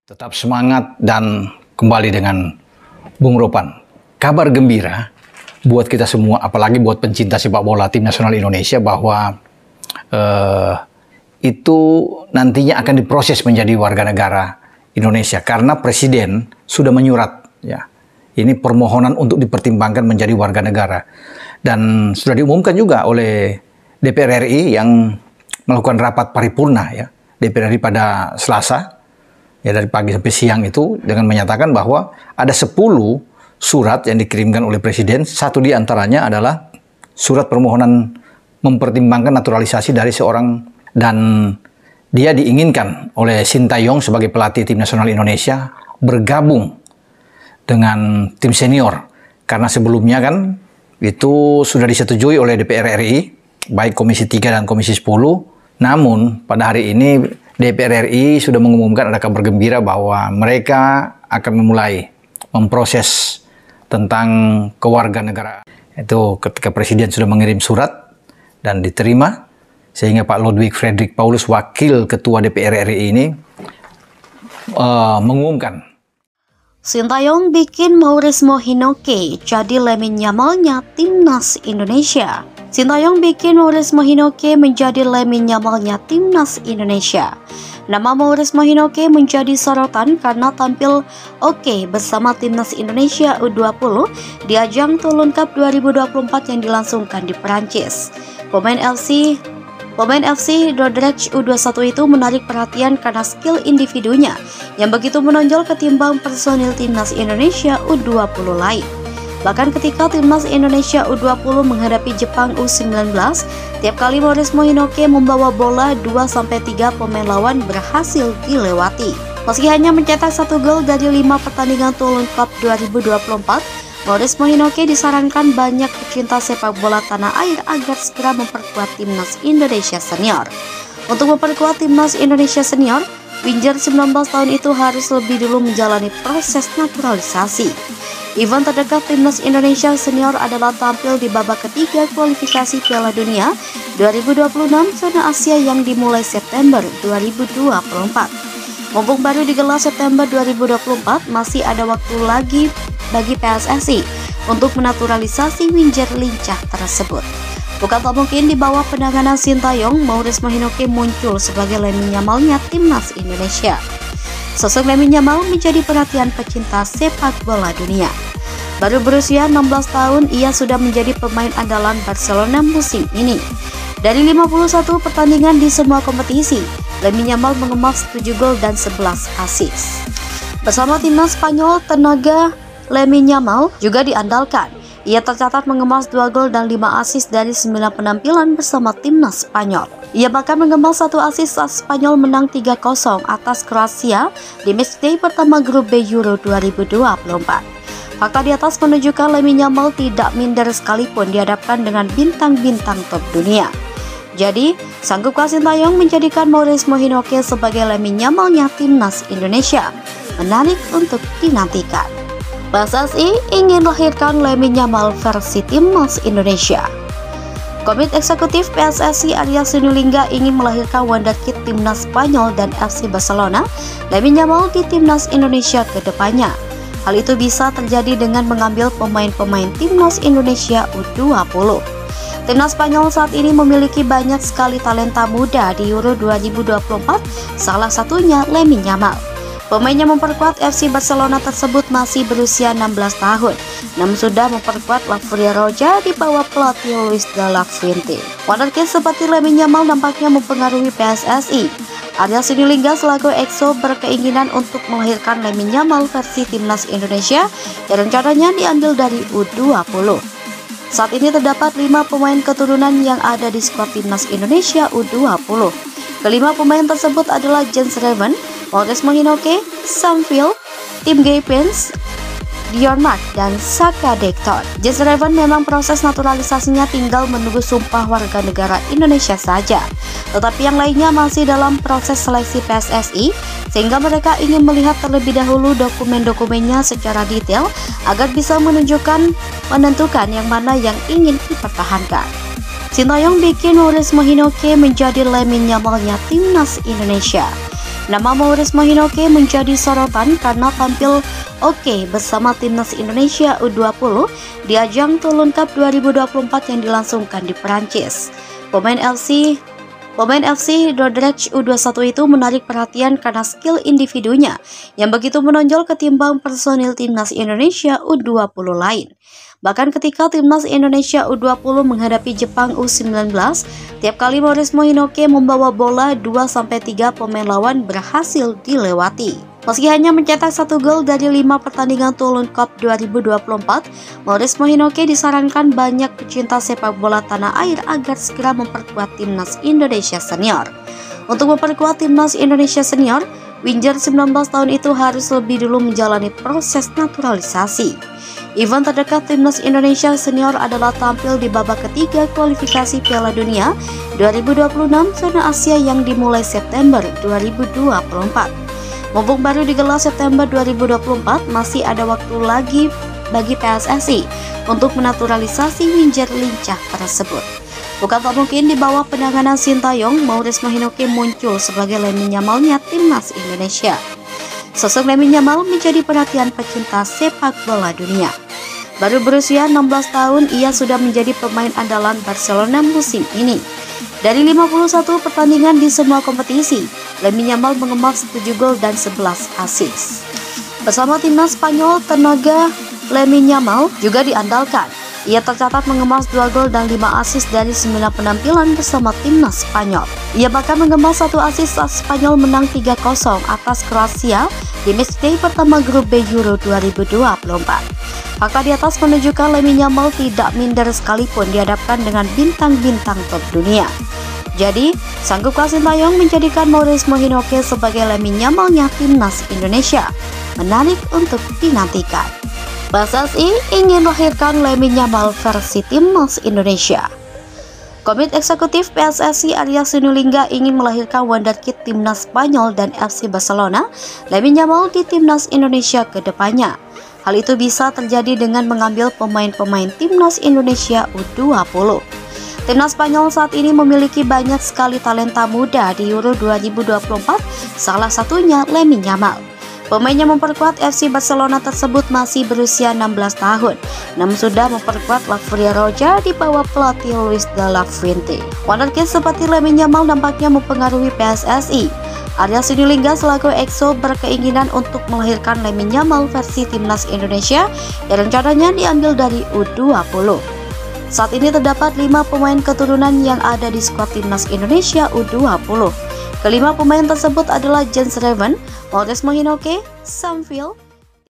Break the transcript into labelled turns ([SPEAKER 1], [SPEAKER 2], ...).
[SPEAKER 1] Tetap semangat dan kembali dengan Bung Ropan. Kabar gembira buat kita semua, apalagi buat pencinta sepak bola tim nasional Indonesia, bahwa itu nantinya akan diproses menjadi warga negara Indonesia karena Presiden sudah menyurat, ya. Ini permohonan untuk dipertimbangkan menjadi warga negara, dan sudah diumumkan juga oleh DPR RI yang melakukan rapat paripurna, ya, DPR RI pada Selasa. Ya, dari pagi sampai siang itu dengan menyatakan bahwa ada 10 surat yang dikirimkan oleh Presiden. Satu di antaranya adalah surat permohonan mempertimbangkan naturalisasi dari seorang, dan dia diinginkan oleh Sintayong sebagai pelatih tim nasional Indonesia bergabung dengan tim senior. Karena sebelumnya kan itu sudah disetujui oleh DPR RI, baik Komisi 3 dan Komisi 10. Namun pada hari ini DPR RI sudah mengumumkan, ada kabar gembira bahwa mereka akan memulai memproses tentang kewarganegaraan. Itu ketika Presiden sudah mengirim surat dan diterima, sehingga Pak Ludwig Fredrik Paulus, Wakil Ketua DPR RI ini mengumumkan.
[SPEAKER 2] Sintayong bikin Maurizmo Hinoke jadi Lamine Yamalnya Timnas Indonesia. Sintayong bikin Maurizmo Hinoke menjadi Lamine Yamalnya Timnas Indonesia. Nama Maurizmo Hinoke menjadi sorotan karena tampil oke bersama Timnas Indonesia U20 di ajang Toulon Cup 2024 yang dilangsungkan di Perancis. Pemain FC Dordrecht U21 itu menarik perhatian karena skill individunya yang begitu menonjol ketimbang personil Timnas Indonesia U20 lain. Bahkan ketika Timnas Indonesia U20 menghadapi Jepang U19, tiap kali Maurizmo Hinoke membawa bola 2-3 pemain lawan berhasil dilewati. Meski hanya mencetak 1 gol dari 5 pertandingan Toulon Cup 2024, Maurizmo Hinoke disarankan banyak pecinta sepak bola tanah air agar segera memperkuat Timnas Indonesia Senior. Untuk memperkuat Timnas Indonesia Senior, winger 19 tahun itu harus lebih dulu menjalani proses naturalisasi. Event terdekat Timnas Indonesia Senior adalah tampil di babak ketiga kualifikasi Piala Dunia 2026 zona Asia yang dimulai September 2024. Mumpung baru digelar September 2024, masih ada waktu lagi bagi PSSI untuk menaturalisasi winger lincah tersebut. Bukan tak mungkin di bawah penanganan Sintayong, Maurizmo Hinoke muncul sebagai Lamine Yamalnya Timnas Indonesia. Sosok Lamine Yamal menjadi perhatian pecinta sepak bola dunia. Baru berusia 16 tahun, ia sudah menjadi pemain andalan Barcelona musim ini. Dari 51 pertandingan di semua kompetisi, Lamine Yamal mengemas 7 gol dan 11 assist. Bersama timnas Spanyol, tenaga Lamine Yamal juga diandalkan. Ia tercatat mengemas 2 gol dan 5 assist dari 9 penampilan bersama timnas Spanyol. Ia bahkan mengemas 1 assist saat Spanyol menang 3-0 atas Kroasia di matchday pertama grup B Euro 2024. Fakta di atas menunjukkan Lamine Yamal tidak minder sekalipun dihadapkan dengan bintang-bintang top dunia. Jadi, sanggupkah Sintayong menjadikan Maurizmo Hinoke sebagai Lamine Yamalnya Timnas Indonesia? Menarik untuk dinantikan. PSSI ingin lahirkan Lamine Yamal versi Timnas Indonesia. Komite Eksekutif PSSI Arya Sinulinga ingin melahirkan wonderkid Timnas Spanyol dan FC Barcelona Lamine Yamal di Timnas Indonesia ke depannya. Hal itu bisa terjadi dengan mengambil pemain-pemain Timnas Indonesia U20. Timnas Spanyol saat ini memiliki banyak sekali talenta muda di Euro 2024, salah satunya Lamine Yamal. Pemain yang memperkuat FC Barcelona tersebut masih berusia 16 tahun, namun sudah memperkuat La Furia Roja di bawah pelatih Luis de la Fuente. Wonderkid seperti Lamine Yamal nampaknya mempengaruhi PSSI. Arya Sinulinga selaku EXO berkeinginan untuk melahirkan Lamine Yamal versi Timnas Indonesia yang rencananya diambil dari U20. Saat ini terdapat 5 pemain keturunan yang ada di skuad Timnas Indonesia U20. Kelima pemain tersebut adalah Jens Raven, Maurizmo Hinoke, Sam Phil, Tim Gaypens, Dion Mark, dan Saka Dekton. Jens Raven memang proses naturalisasinya tinggal menunggu sumpah warga negara Indonesia saja. Tetapi yang lainnya masih dalam proses seleksi PSSI, sehingga mereka ingin melihat terlebih dahulu dokumen-dokumennya secara detail agar bisa menentukan yang mana yang ingin dipertahankan. Sintayong bikin Maurizmo Hinoke menjadi Lamine Yamalnya Timnas Indonesia. Nama Maurizio Hinoke menjadi sorotan karena tampil oke bersama timnas Indonesia U20 di ajang Toulon Cup 2024 yang dilangsungkan di Perancis. Pemain FC Dordrecht U21 itu menarik perhatian karena skill individunya yang begitu menonjol ketimbang personil timnas Indonesia U20 lain. Bahkan ketika timnas Indonesia U20 menghadapi Jepang U19, tiap kali Maurizio Hinoke membawa bola 2-3 pemain lawan berhasil dilewati. Meski hanya mencetak 1 gol dari 5 pertandingan Toulon Cup 2024, Maurizio Hinoke disarankan banyak pecinta sepak bola tanah air agar segera memperkuat timnas Indonesia senior. Untuk memperkuat timnas Indonesia senior, winger 19 tahun itu harus lebih dulu menjalani proses naturalisasi. Event terdekat timnas Indonesia senior adalah tampil di babak ketiga kualifikasi Piala Dunia 2026 zona Asia yang dimulai September 2024. Mumpung baru digelar September 2024, masih ada waktu lagi bagi PSSI untuk menaturalisasi winger lincah tersebut. Bukan tak mungkin di bawah penanganan Sintayong, Maurizio Hinoke muncul sebagai Lamine Yamalnya timnas Indonesia. Sosok Lamine Yamal menjadi perhatian pecinta sepak bola dunia. Baru berusia 16 tahun, ia sudah menjadi pemain andalan Barcelona musim ini. Dari 51 pertandingan di semua kompetisi, Lamine Yamal mengemas 7 gol dan 11 assist. Bersama timnas Spanyol, tenaga Lamine Yamal juga diandalkan. Ia tercatat mengemas 2 gol dan 5 assist dari 9 penampilan bersama timnas Spanyol. Ia bahkan mengemas 1 assist saat Spanyol menang 3-0 atas Kroasia di matchday pertama grup B Euro 2024. Fakta di atas menunjukkan Lamine Yamal tidak minder sekalipun dihadapkan dengan bintang-bintang top dunia. Jadi, sanggupkah Sintayong menjadikan Maurizio Hinoke sebagai Lamine Yamalnya timnas Indonesia? Menarik untuk dinantikan. PSSI ingin melahirkan Lamine Yamal versi timnas Indonesia. Komite Eksekutif PSSI Arya Sinulinga ingin melahirkan wonderkid timnas Spanyol dan FC Barcelona, Lamine Yamal di timnas Indonesia ke depannya. Hal itu bisa terjadi dengan mengambil pemain-pemain timnas Indonesia U20. Timnas Spanyol saat ini memiliki banyak sekali talenta muda di Euro 2024, salah satunya Lamine Yamal. Pemain yang memperkuat FC Barcelona tersebut masih berusia 16 tahun, namun sudah memperkuat La Furia Roja di bawah pelatih Luis de la Fuente. Wonderkid seperti Lamine Yamal nampaknya mempengaruhi PSSI. Arya Sinulinga selaku EXO berkeinginan untuk melahirkan Lamine Yamal versi timnas Indonesia yang rencananya diambil dari U20. Saat ini terdapat 5 pemain keturunan yang ada di skuad timnas Indonesia U20. Kelima pemain tersebut adalah Jens Reven, Maurizio Hinoke, Sam Phil,